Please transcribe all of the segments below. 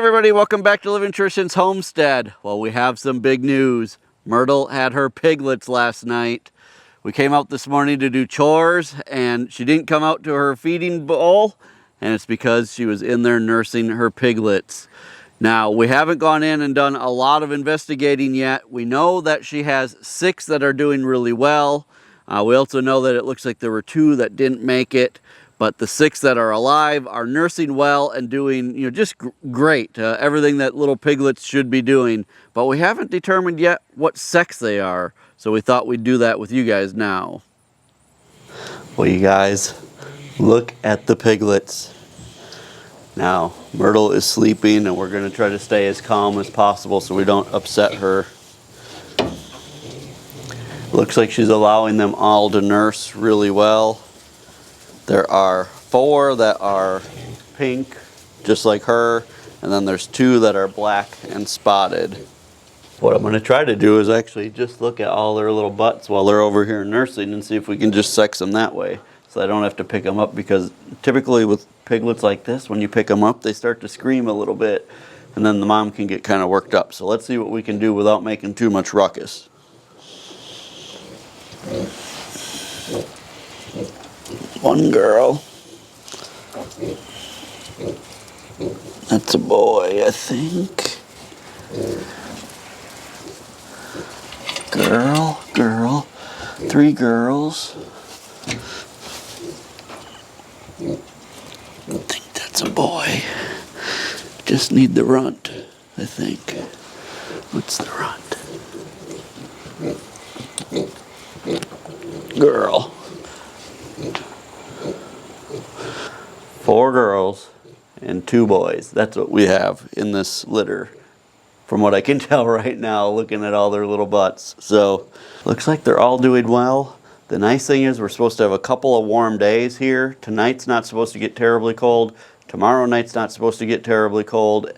Hey everybody, welcome back to Living Traditions Homestead. Well, we have some big news. Myrtle had her piglets last night. We came out this morning to do chores and she didn't come out to her feeding bowl, and it's because she was in there nursing her piglets. Now, we haven't gone in and done a lot of investigating yet. We know that she has 6 that are doing really well. We also know that it looks like there were 2 that didn't make it. But the 6 that are alive are nursing well and doing, just great. Everything that little piglets should be doing. But we haven't determined yet what sex they are. So we thought we'd do that with you guys now. Well, you guys, look at the piglets. Now, Myrtle is sleeping and we're going to try to stay as calm as possible so we don't upset her. Looks like she's allowing them all to nurse really well. There are 4 that are pink, just like her, and then there's 2 that are black and spotted. What I'm going to try to do is actually just look at all their little butts while they're over here nursing and see if we can just sex them that way, so I don't have to pick them up, because typically with piglets like this, when you pick them up, they start to scream a little bit, and then the mom can get kind of worked up. So let's see what we can do without making too much ruckus. One girl. That's a boy, I think. Girl. 3 girls. I think that's a boy. Just need the runt, I think. What's the runt? Girl. 4 girls and 2 boys. That's what we have in this litter, from what I can tell right now, looking at all their little butts. So, looks like they're all doing well. The nice thing is we're supposed to have a couple of warm days here. Tonight's not supposed to get terribly cold. Tomorrow night's not supposed to get terribly cold.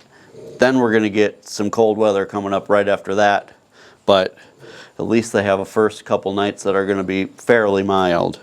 Then we're going to get some cold weather coming up right after that. But at least they have a first couple nights that are going to be fairly mild.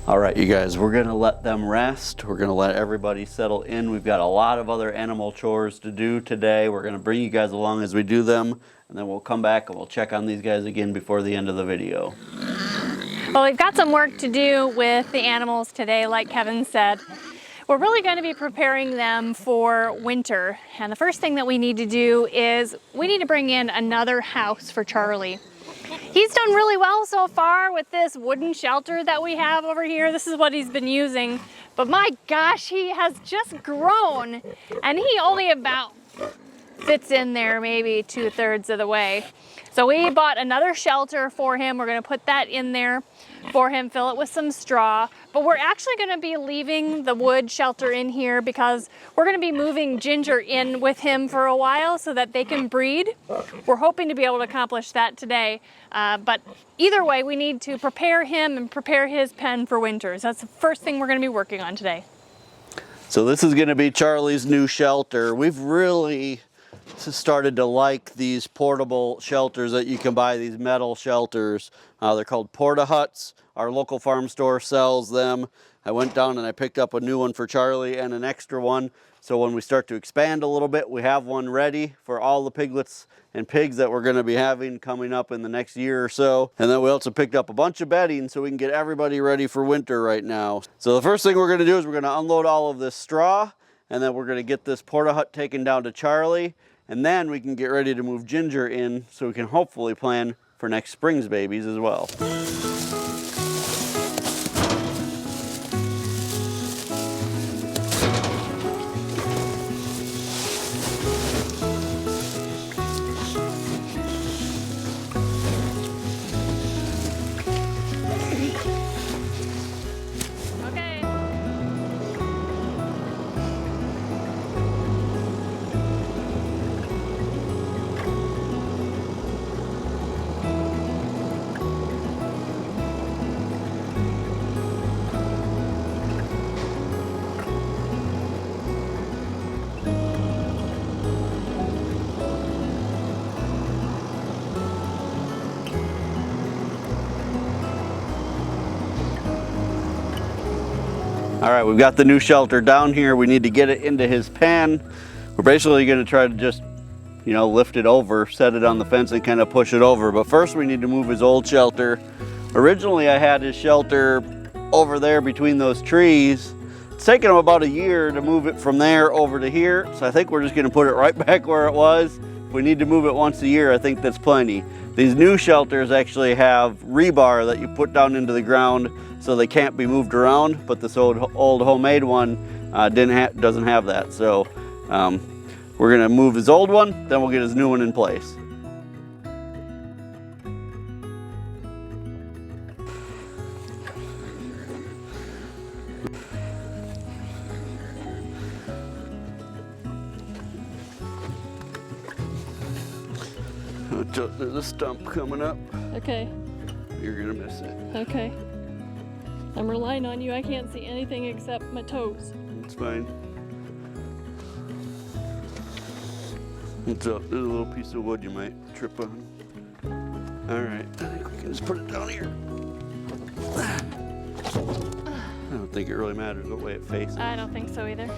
All right, you guys, we're gonna let them rest. We're gonna let everybody settle in. We've got a lot of other animal chores to do today. We're gonna bring you guys along as we do them, and then we'll come back and we'll check on these guys again before the end of the video. Well, we've got some work to do with the animals today, like Kevin said. We're really going to be preparing them for winter. And the first thing that we need to do is we need to bring in another house for Charlie. He's done really well so far with this wooden shelter that we have over here. This is what he's been using But my gosh, he has just grown, and he only about fits in there maybe 2/3 of the way. So we bought another shelter for him. We're gonna put that in there for him, fill it with some straw. But we're actually gonna be leaving the wood shelter in here because we're gonna be moving Ginger in with him for a while so that they can breed. We're hoping to be able to accomplish that today. But either way, we need to prepare him and prepare his pen for winters. That's the first thing we're gonna be working on today. So this is gonna be Charlie's new shelter. We've really started to like these portable shelters that you can buy, these metal shelters. They're called Porta Huts. Our local farm store sells them. I went down and I picked up a new one for Charlie and an extra one. So when we start to expand a little bit, we have one ready for all the piglets and pigs that we're going to be having coming up in the next year or so. And then we also picked up a bunch of bedding so we can get everybody ready for winter right now. So the first thing we're going to do is we're going to unload all of this straw, and then we're going to get this Porta Hut taken down to Charlie. And then we can get ready to move Ginger in so we can hopefully plan for next spring's babies as well. All right, we've got the new shelter down here. We need to get it into his pen. We're basically gonna try to just, lift it over, set it on the fence and kind of push it over. But first we need to move his old shelter. Originally I had his shelter over there between those trees. It's taken him about a year to move it from there over to here. So I think we're just gonna put it right back where it was. If we need to move it once a year, I think that's plenty. These new shelters actually have rebar that you put down into the ground so they can't be moved around, but this old homemade one doesn't have that. So we're gonna move his old one, then we'll get his new one in place. There's a stump coming up. Okay. You're gonna miss it. Okay. I'm relying on you. I can't see anything except my toes. It's fine. There's a little piece of wood you might trip on. All right, I think we can just put it down here. I don't think it really matters what way it faces. I don't think so either.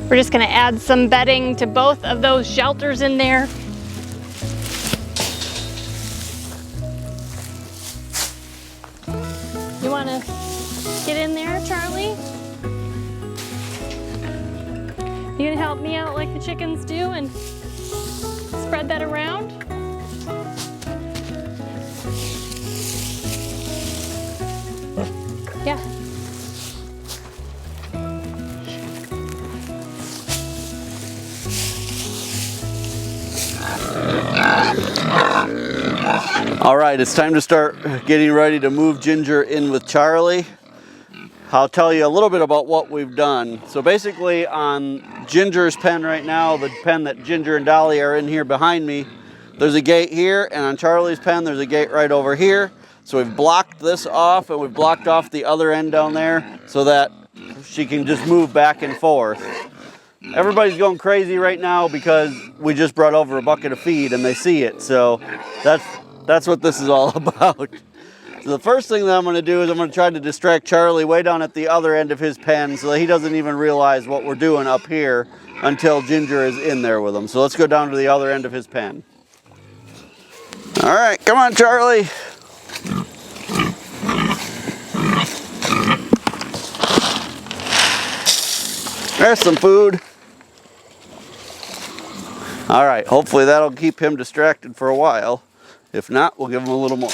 We're just gonna add some bedding to both of those shelters in there. You wanna get in there, Charlie? You gonna help me out like the chickens do and spread that around? Yeah. All right, it's time to start getting ready to move Ginger in with Charlie. I'll tell you a little bit about what we've done. So basically on Ginger's pen right now, the pen that Ginger and Dolly are in here behind me, there's a gate here, and on Charlie's pen, there's a gate right over here. So we've blocked this off and we've blocked off the other end down there so that she can just move back and forth. Everybody's going crazy right now because we just brought over a bucket of feed and they see it. So that's what this is all about. So the first thing that I'm going to do is I'm going to try to distract Charlie way down at the other end of his pen so that he doesn't even realize what we're doing up here until Ginger is in there with him. So let's go down to the other end of his pen. All right, come on, Charlie. There's some food. All right, hopefully that'll keep him distracted for a while. If not, we'll give him a little more.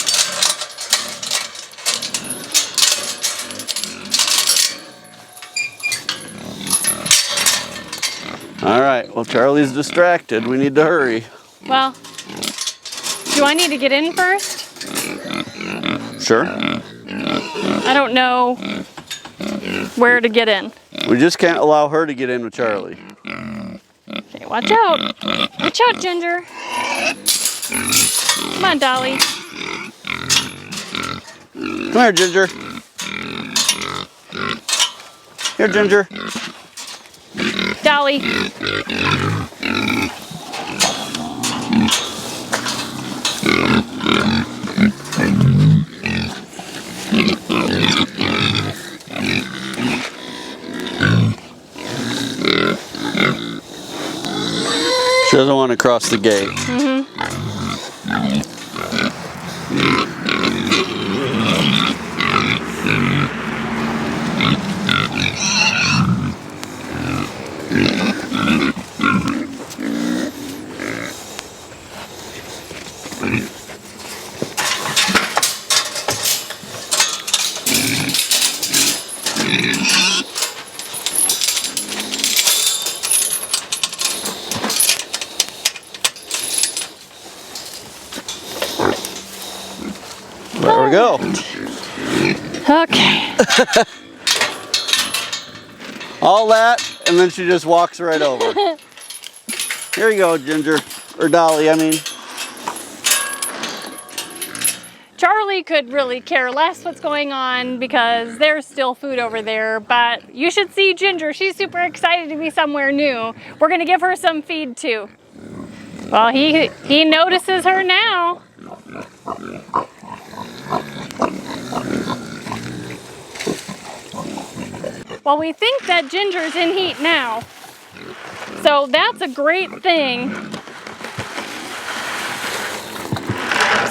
All right, well, Charlie's distracted. We need to hurry. Well, do I need to get in first? Sure. I don't know where to get in. We just can't allow her to get in with Charlie. Okay, watch out. Watch out, Ginger. Come on, Dolly. Come here, Ginger. Here, Ginger. Dolly. She doesn't want to cross the gate. There we go. Okay. All that, and then she just walks right over. Here you go, Ginger. Or Dolly, I mean. Charlie could really care less what's going on because there's still food over there, but you should see Ginger. She's super excited to be somewhere new. We're gonna give her some feed too. Well, he notices her now. Well, we think that Ginger's in heat now, so that's a great thing.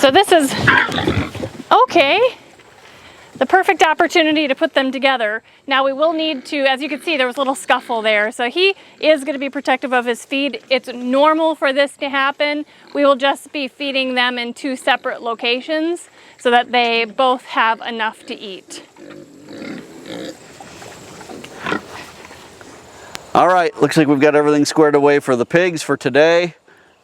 So this is, okay, the perfect opportunity to put them together. Now we will need to, as you can see, there was a little scuffle there, so he is going to be protective of his feed. It's normal for this to happen. We will just be feeding them in 2 separate locations so that they both have enough to eat. All right, looks like we've got everything squared away for the pigs for today.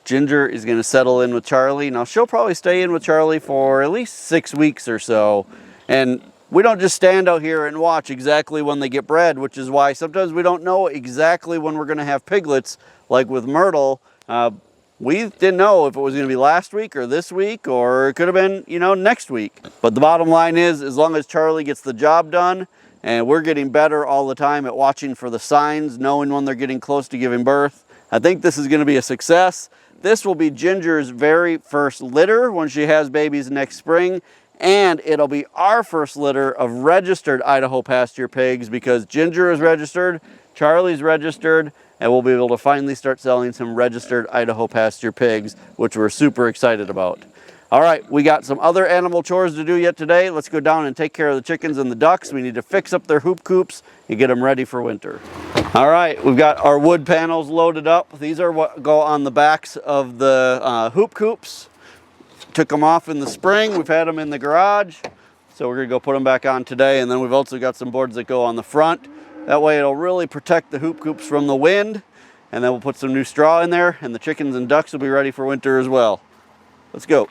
Ginger is going to settle in with Charlie. Now, she'll probably stay in with Charlie for at least 6 weeks or so. And we don't just stand out here and watch exactly when they get bred, which is why sometimes we don't know exactly when we're going to have piglets. Like with Myrtle, we didn't know if it was going to be last week or this week, or it could have been, you know, next week. But the bottom line is, as long as Charlie gets the job done, and we're getting better all the time at watching for the signs, knowing when they're getting close to giving birth, I think this is going to be a success. This will be Ginger's very first litter when she has babies next spring, and it'll be our first litter of registered Idaho Pasture pigs because Ginger is registered, Charlie's registered, and we'll be able to finally start selling some registered Idaho Pasture pigs, which we're super excited about. All right, we got some other animal chores to do yet today. Let's go down and take care of the chickens and the ducks. We need to fix up their hoop coops and get them ready for winter. All right, we've got our wood panels loaded up. These are what go on the backs of the hoop coops. Took them off in the spring. We've had them in the garage. So we're gonna go put them back on today. And then we've also got some boards that go on the front. That way it'll really protect the hoop coops from the wind. And then we'll put some new straw in there and the chickens and ducks will be ready for winter as well. Let's go.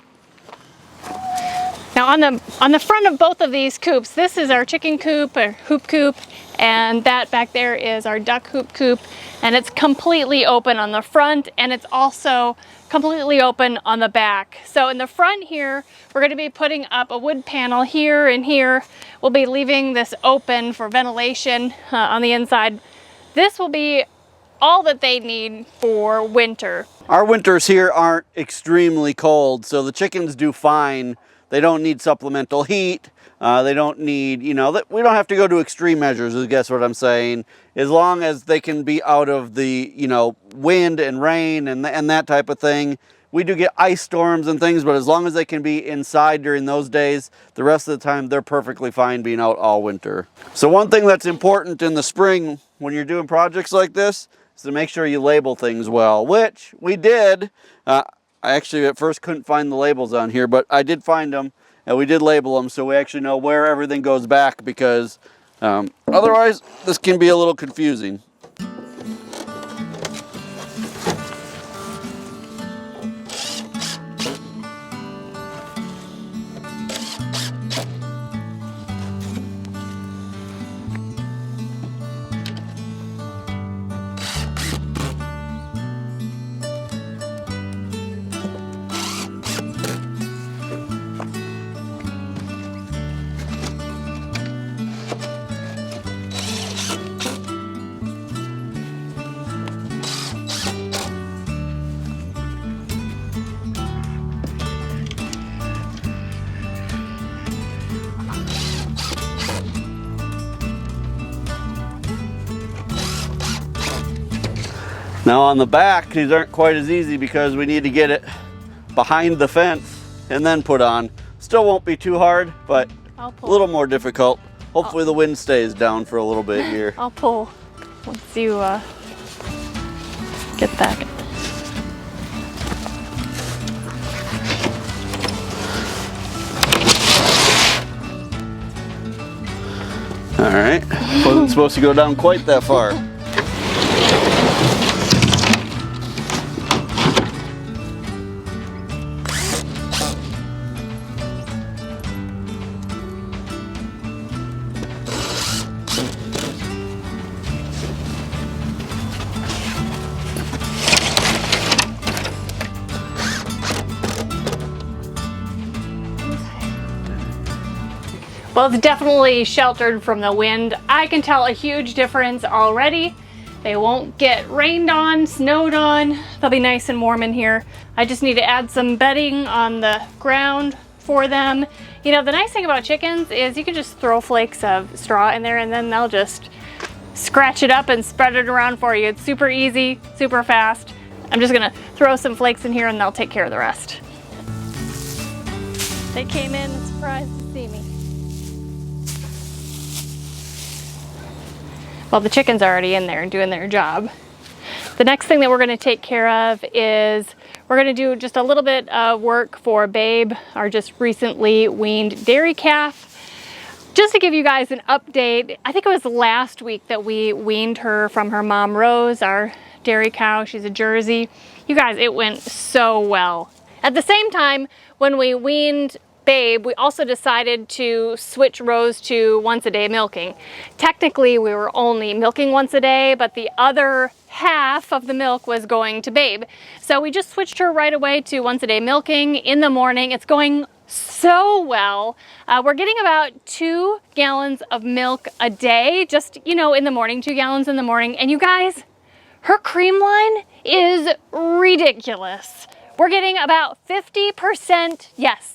Now on the front of both of these coops, this is our chicken coop or hoop coop, and that back there is our duck hoop coop, and it's completely open on the front, and it's also completely open on the back. So in the front here, we're going to be putting up a wood panel here and here. We'll be leaving this open for ventilation on the inside. This will be all that they need for winter. Our winters here aren't extremely cold, so the chickens do fine. They don't need supplemental heat. They don't need, we don't have to go to extreme measures, I guess what I'm saying. As long as they can be out of the, wind and rain and that type of thing. We do get ice storms and things, but as long as they can be inside during those days, the rest of the time they're perfectly fine being out all winter. So one thing that's important in the spring when you're doing projects like this is to make sure you label things well, which we did. I actually at first couldn't find the labels on here, but I did find them and we did label them so we actually know where everything goes back, because otherwise this can be a little confusing. Now on the back, these aren't quite as easy because we need to get it behind the fence and then put on. Still won't be too hard, but a little more difficult. Hopefully the wind stays down for a little bit here. I'll pull once you get that. All right, wasn't supposed to go down quite that far. Well, it's definitely sheltered from the wind. I can tell a huge difference already. They won't get rained on, snowed on. They'll be nice and warm in here. I just need to add some bedding on the ground for them. The nice thing about chickens is you can just throw flakes of straw in there and then they'll just scratch it up and spread it around for you. It's super easy, super fast. I'm just gonna throw some flakes in here and they'll take care of the rest. They came in surprised to see me. Well, the chickens are already in there and doing their job. The next thing that we're going to take care of is we're going to do just a little bit of work for Babe, our just recently weaned dairy calf. Just to give you guys an update, I think it was last week that we weaned her from her mom Rose, our dairy cow. She's a Jersey. You guys, it went so well. At the same time, when we weaned Babe, we also decided to switch Rose to once a day milking. Technically, we were only milking once a day, but the other half of the milk was going to Babe. So we just switched her right away to once a day milking in the morning. It's going so well. We're getting about 2 gallons of milk a day, just, in the morning, 2 gallons in the morning. And you guys, her cream line is ridiculous. We're getting about 50%, yes,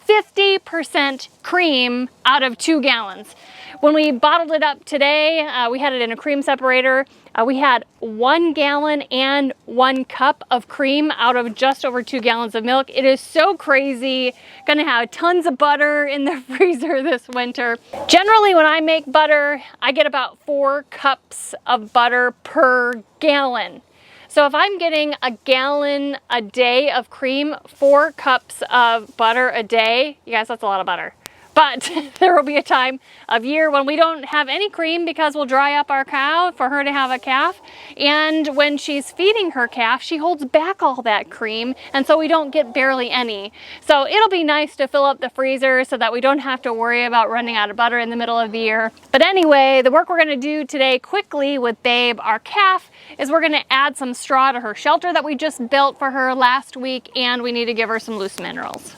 50% cream out of 2 gallons. When we bottled it up today, we had it in a cream separator. We had 1 gallon and 1 cup of cream out of just over 2 gallons of milk. It is so crazy. Gonna have tons of butter in the freezer this winter. Generally, when I make butter, I get about 4 cups of butter per gallon. So if I'm getting a gallon a day of cream, 4 cups of butter a day, you guys, that's a lot of butter. But there will be a time of year when we don't have any cream because we'll dry up our cow for her to have a calf. And when she's feeding her calf, she holds back all that cream, and so we don't get barely any. So it'll be nice to fill up the freezer so that we don't have to worry about running out of butter in the middle of the year. But anyway, the work we're gonna do today quickly with Babe, our calf, is we're gonna add some straw to her shelter that we just built for her last week, and we need to give her some loose minerals.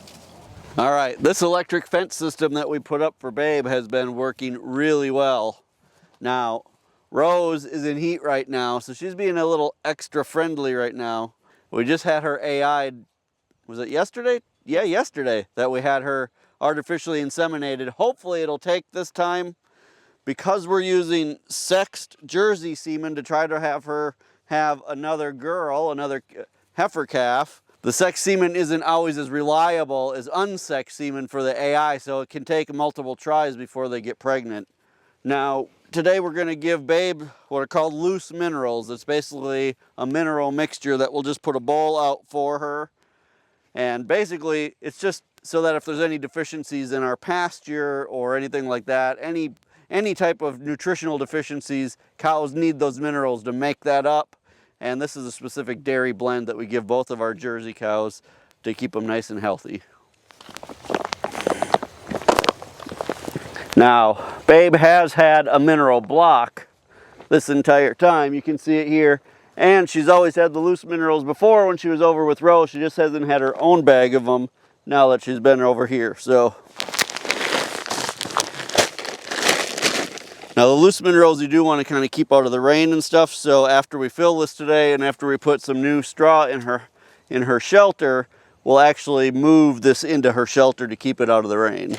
All right, this electric fence system that we put up for Babe has been working really well. Now, Rose is in heat right now, so she's being a little extra friendly right now. We just had her AI, was it yesterday? Yeah, yesterday that we had her artificially inseminated. Hopefully it'll take this time, because we're using sexed Jersey semen to try to have her have another girl, another heifer calf. The sexed semen isn't always as reliable as unsexed semen for the AI, so it can take multiple tries before they get pregnant. Now, today we're going to give Babe what are called loose minerals. It's basically a mineral mixture that we'll just put a bowl out for her. And basically, it's just so that if there's any deficiencies in our pasture or anything like that, any type of nutritional deficiencies, cows need those minerals to make that up. And this is a specific dairy blend that we give both of our Jersey cows to keep them nice and healthy. Now, Babe has had a mineral block this entire time. You can see it here. And she's always had the loose minerals before when she was over with Rose. She just hasn't had her own bag of them now that she's been over here. So now the loose minerals you do want to kind of keep out of the rain and stuff. So after we fill this today and after we put some new straw in her shelter, we'll actually move this into her shelter to keep it out of the rain.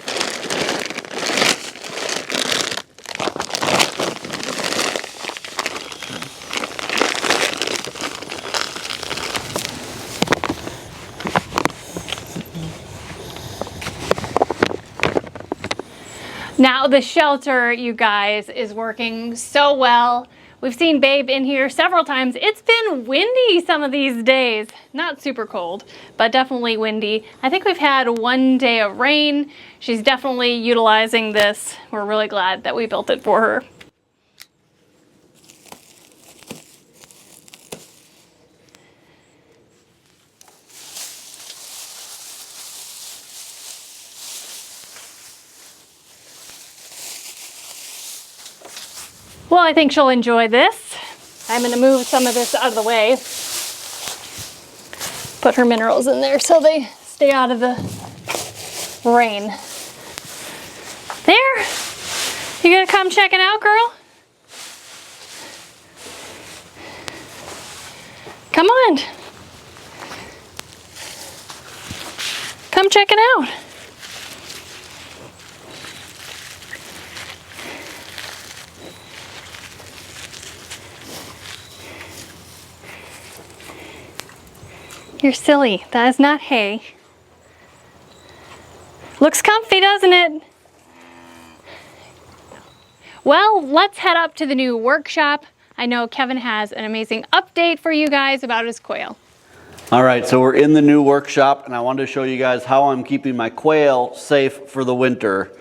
Now the shelter, you guys, is working so well. We've seen Babe in here several times. It's been windy some of these days. Not super cold, but definitely windy. I think we've had one day of rain. She's definitely utilizing this. We're really glad that we built it for her. Well, I think she'll enjoy this. I'm going to move some of this out of the way. Put her minerals in there so they stay out of the rain. There. You gonna come check it out, girl? Come on. Come check it out. You're silly. That is not hay. Looks comfy, doesn't it? Well, let's head up to the new workshop. I know Kevin has an amazing update for you guys about his quail. All right, so we're in the new workshop and I wanted to show you guys how I'm keeping my quail safe for the winter.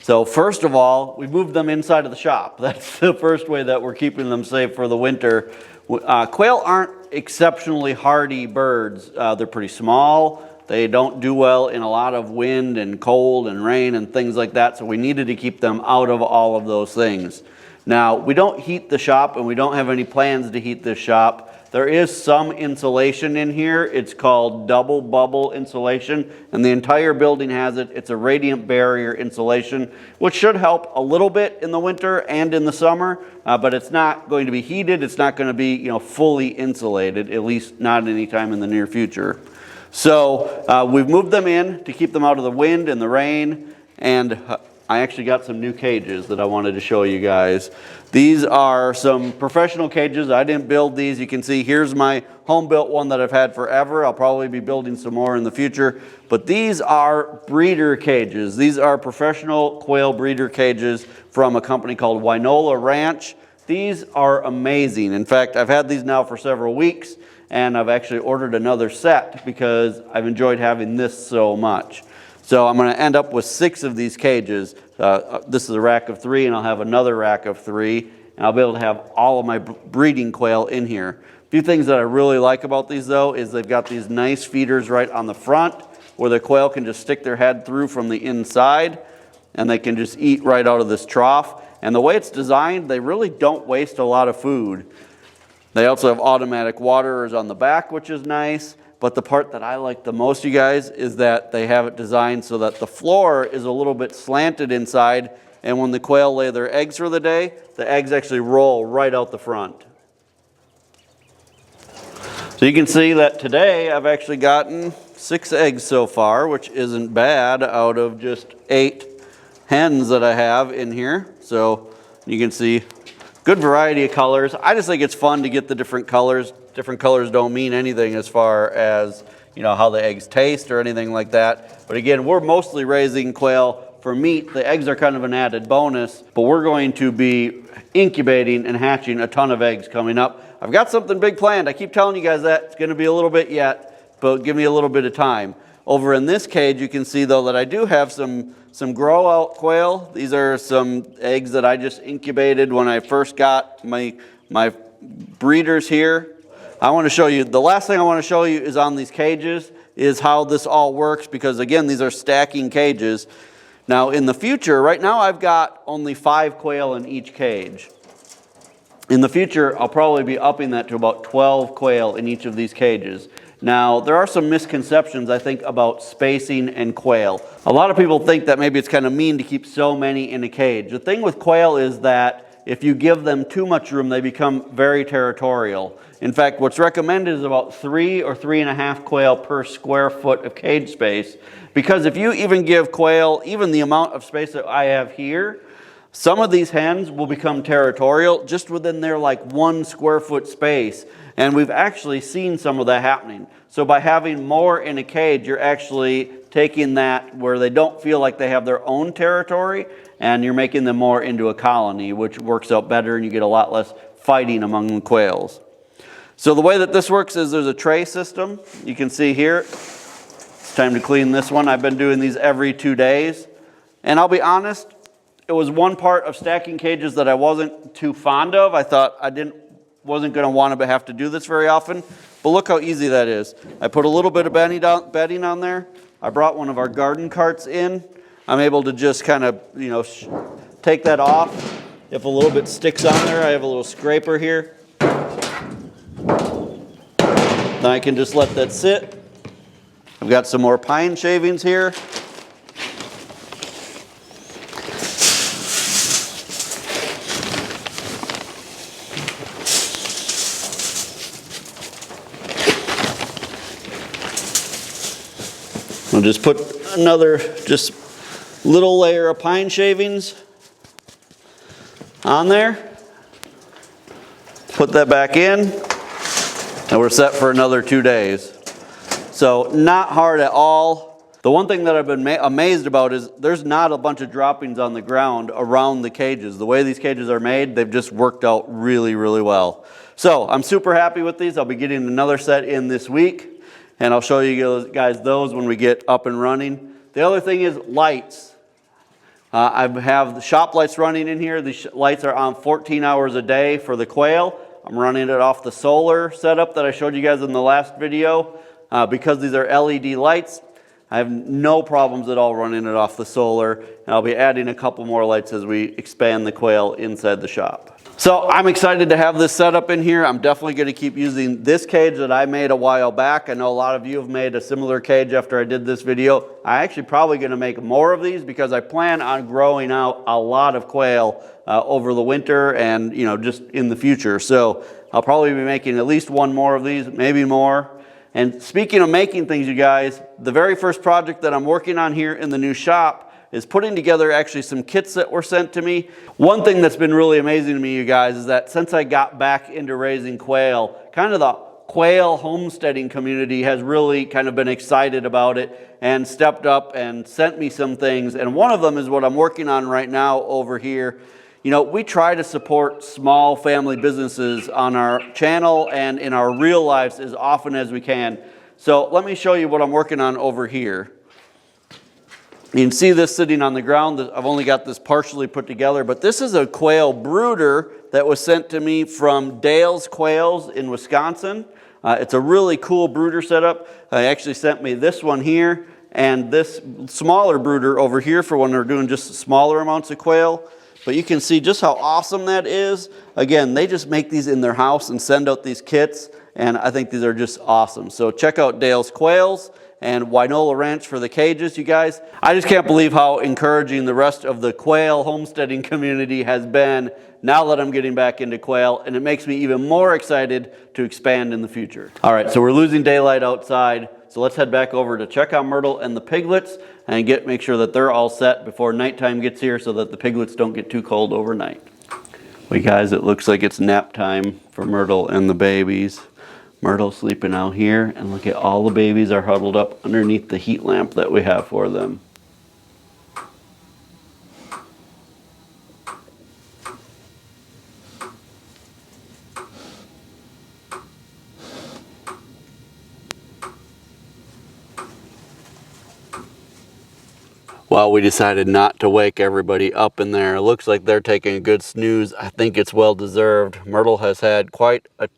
So first of all, we moved them inside of the shop. That's the first way that we're keeping them safe for the winter. Quail aren't exceptionally hardy birds. They're pretty small. They don't do well in a lot of wind and cold and rain and things like that, so we needed to keep them out of all of those things. Now, we don't heat the shop and we don't have any plans to heat this shop. There is some insulation in here. It's called double bubble insulation, and the entire building has it. It's a radiant barrier insulation, which should help a little bit in the winter and in the summer, but it's not going to be heated. It's not going to be, fully insulated, at least not anytime in the near future. So we've moved them in to keep them out of the wind and the rain, and I actually got some new cages that I wanted to show you guys. These are some professional cages. I didn't build these. You can see here's my home-built one that I've had forever. I'll probably be building some more in the future. But these are breeder cages. These are professional quail breeder cages from a company called Wynola Ranch. These are amazing. In fact, I've had these now for several weeks, and I've actually ordered another set because I've enjoyed having this so much. So I'm going to end up with 6 of these cages. This is a rack of 3, and I'll have another rack of 3. and I'll be able to have all of my breeding quail in here. A few things that I really like about these though is they've got these nice feeders right on the front where the quail can just stick their head through from the inside and they can just eat right out of this trough. And the way it's designed, they really don't waste a lot of food. They also have automatic waterers on the back, which is nice. But the part that I like the most, you guys, is that they have it designed so that the floor is a little bit slanted inside, and when the quail lay their eggs for the day, the eggs actually roll right out the front. So you can see that today I've actually gotten 6 eggs so far, which isn't bad out of just 8 hens that I have in here. So you can see good variety of colors. I just think it's fun to get the different colors. Different colors don't mean anything as far as, you know, how the eggs taste or anything like that. But again, we're mostly raising quail for meat. The eggs are kind of an added bonus, but we're going to be incubating and hatching a ton of eggs coming up. I've got something big planned. I keep telling you guys that. It's going to be a little bit yet, but give me a little bit of time. Over in this cage, you can see though that I do have some grow out quail. These are some eggs that I just incubated when I first got my breeders here. I want to show you, the last thing I want to show you is on these cages is how this all works, because again, these are stacking cages. Now in the future, right now I've got only 5 quail in each cage. In the future, I'll probably be upping that to about 12 quail in each of these cages. Now, there are some misconceptions, I think, about spacing and quail. A lot of people think that maybe it's kind of mean to keep so many in a cage. The thing with quail is that if you give them too much room, they become very territorial. In fact, what's recommended is about 3 or 3.5 quail per square foot of cage space. Because if you even give quail even the amount of space that I have here, some of these hens will become territorial just within their like 1 square foot space. And we've actually seen some of that happening. So by having more in a cage, you're actually taking that where they don't feel like they have their own territory, and you're making them more into a colony, which works out better and you get a lot less fighting among the quails. So the way that this works is there's a tray system. You can see here, it's time to clean this one. I've been doing these every 2 days. And I'll be honest, it was one part of stacking cages that I wasn't too fond of. I thought wasn't going to want to have to do this very often. But look how easy that is. I put a little bit of bedding on there. I brought one of our garden carts in. I'm able to just kind of, take that off. If a little bit sticks on there, I have a little scraper here. Then I can just let that sit. I've got some more pine shavings here. I'll just put another little layer of pine shavings on there. Put that back in, and we're set for another 2 days. So not hard at all. The one thing that I've been amazed about is there's not a bunch of droppings on the ground around the cages. The way these cages are made, they've just worked out really, really well. So I'm super happy with these. I'll be getting another set in this week. And I'll show you guys those when we get up and running. The other thing is lights. I have the shop lights running in here. The lights are on 14 hours a day for the quail. I'm running it off the solar setup that I showed you guys in the last video. Because these are LED lights, I have no problems at all running it off the solar. And I'll be adding a couple more lights as we expand the quail inside the shop. So I'm excited to have this set up in here. I'm definitely going to keep using this cage that I made a while back. I know a lot of you have made a similar cage after I did this video. I'm actually probably going to make more of these because I plan on growing out a lot of quail over the winter and just in the future. So I'll probably be making at least one more of these, maybe more. And speaking of making things, you guys, the very first project that I'm working on here in the new shop is putting together actually some kits that were sent to me. One thing that's been really amazing to me, you guys, is that since I got back into raising quail, kind of the quail homesteading community has really kind of been excited about it and stepped up and sent me some things. And one of them is what I'm working on right now over here. We try to support small family businesses on our channel and in our real lives as often as we can. So let me show you what I'm working on over here. You can see this sitting on the ground. I've only got this partially put together, but this is a quail brooder that was sent to me from Dale's Quails in Wisconsin. It's a really cool brooder setup. They actually sent me this one here and this smaller brooder over here for when they're doing just smaller amounts of quail. But you can see just how awesome that is. Again, they just make these in their house and send out these kits, and I think these are just awesome. So check out Dale's Quails and Wynola Ranch for the cages, you guys. I just can't believe how encouraging the rest of the quail homesteading community has been now that I'm getting back into quail, and it makes me even more excited to expand in the future. All right, so we're losing daylight outside, so let's head back over to check on Myrtle and the piglets and make sure that they're all set before nighttime gets here so that the piglets don't get too cold overnight. Well, guys, it looks like it's nap time for Myrtle and the babies. Myrtle's sleeping out here, and look at all the babies are huddled up underneath the heat lamp that we have for them. Well, we decided not to wake everybody up in there. It looks like they're taking a good snooze. I think it's well deserved. Myrtle has had quite a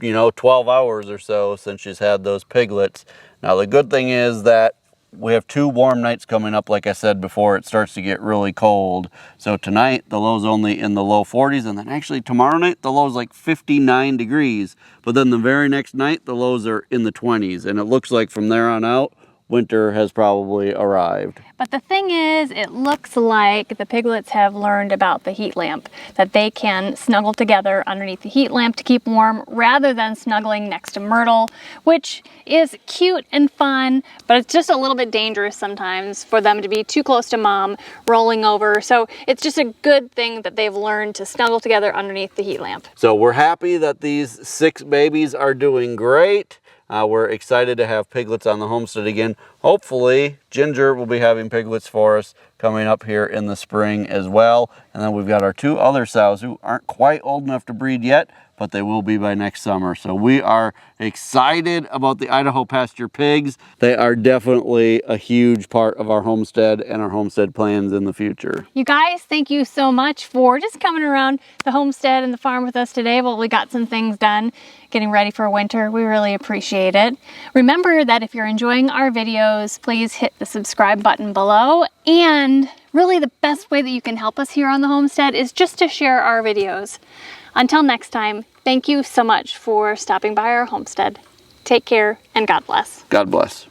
12 hours or so since she's had those piglets. Now the good thing is that we have 2 warm nights coming up, like I said before. It starts to get really cold. So tonight the low's only in the low 40s, and then actually tomorrow night the low's like 59 degrees. But then the very next night the lows are in the 20s, and it looks like from there on out winter has probably arrived. But the thing is, it looks like the piglets have learned about the heat lamp, that they can snuggle together underneath the heat lamp to keep warm rather than snuggling next to Myrtle, which is cute and fun, but it's just a little bit dangerous sometimes for them to be too close to mom, rolling over. So it's just a good thing that they've learned to snuggle together underneath the heat lamp. So we're happy that these 6 babies are doing great. We're excited to have piglets on the homestead again. Hopefully, Ginger will be having piglets for us coming up here in the spring as well. And then we've got our 2 other sows who aren't quite old enough to breed yet, but they will be by next summer. So we are excited about the Idaho Pasture pigs. They are definitely a huge part of our homestead and our homestead plans in the future. You guys, thank you so much for just coming around the homestead and the farm with us today while we got some things done, getting ready for winter. We really appreciate it. Remember that if you're enjoying our videos, please hit the subscribe button below. And really the best way that you can help us here on the homestead is just to share our videos. Until next time, thank you so much for stopping by our homestead. Take care and God bless. God bless.